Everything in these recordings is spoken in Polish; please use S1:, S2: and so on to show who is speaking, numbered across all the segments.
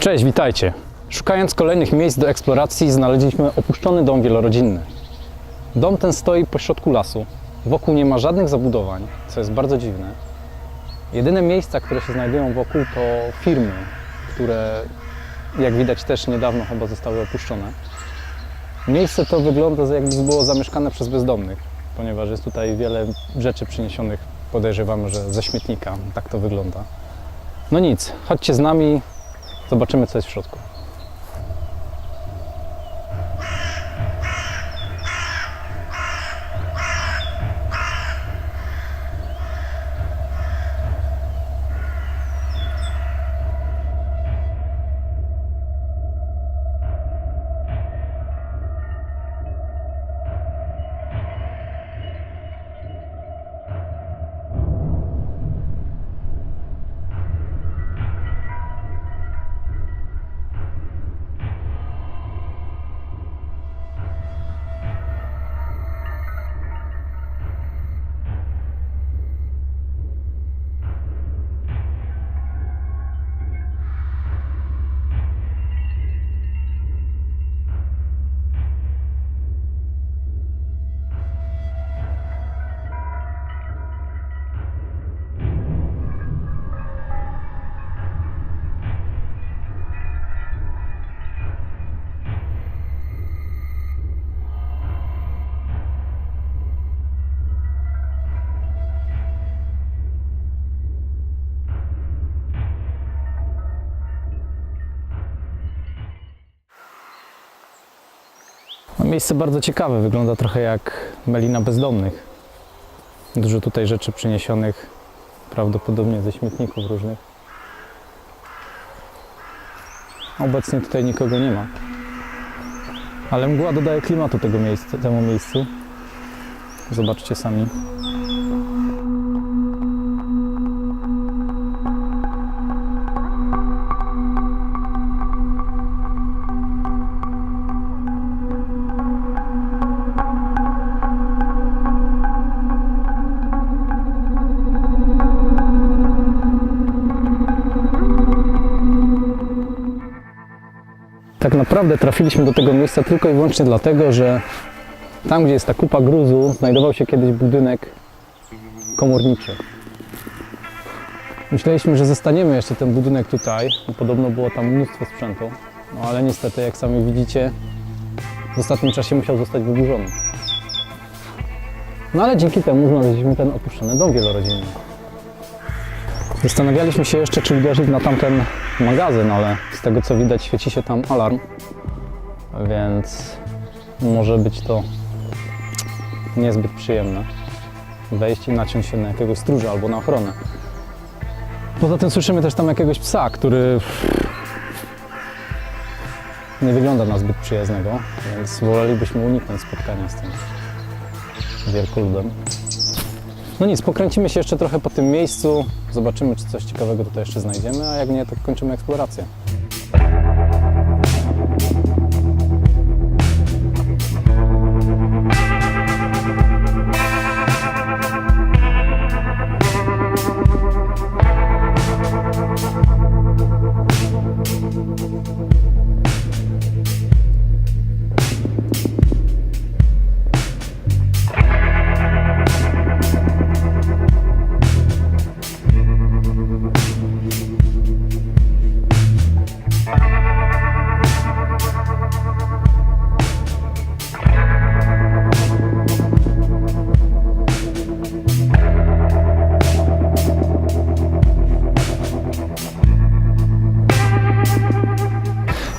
S1: Cześć, witajcie! Szukając kolejnych miejsc do eksploracji znaleźliśmy opuszczony dom wielorodzinny. Dom ten stoi pośrodku lasu. Wokół nie ma żadnych zabudowań, co jest bardzo dziwne. Jedyne miejsca, które się znajdują wokół, to firmy, które jak widać też niedawno chyba zostały opuszczone. Miejsce to wygląda, jakby było zamieszkane przez bezdomnych, ponieważ jest tutaj wiele rzeczy przyniesionych, podejrzewamy, że ze śmietnika. Tak to wygląda. No nic, chodźcie z nami, zobaczymy, co jest w środku. Miejsce bardzo ciekawe, wygląda trochę jak melina bezdomnych. Dużo tutaj rzeczy przyniesionych, prawdopodobnie ze śmietników różnych. Obecnie tutaj nikogo nie ma. Ale mgła dodaje klimatu temu miejscu. Zobaczcie sami. Tak naprawdę trafiliśmy do tego miejsca tylko i wyłącznie dlatego, że tam, gdzie jest ta kupa gruzu, znajdował się kiedyś budynek komorniczy. Myśleliśmy, że zostaniemy jeszcze ten budynek tutaj, bo podobno było tam mnóstwo sprzętu, no ale niestety, jak sami widzicie, w ostatnim czasie musiał zostać wyburzony. No ale dzięki temu znaleźliśmy ten opuszczony dom wielorodzinny. Zastanawialiśmy się jeszcze, czy uderzyć na tamten magazyn, ale z tego co widać, świeci się tam alarm, więc może być to niezbyt przyjemne wejść i naciąć się na jakiegoś stróża albo na ochronę. Poza tym słyszymy też tam jakiegoś psa, który nie wygląda na zbyt przyjaznego, więc wolelibyśmy uniknąć spotkania z tym wielkoludem. No nic, pokręcimy się jeszcze trochę po tym miejscu, zobaczymy, czy coś ciekawego tutaj jeszcze znajdziemy, a jak nie, to kończymy eksplorację.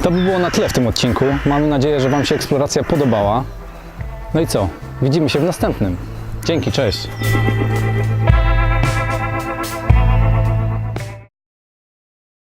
S1: To by było na tyle w tym odcinku. Mamy nadzieję, że Wam się eksploracja podobała. No i co? Widzimy się w następnym. Dzięki, cześć!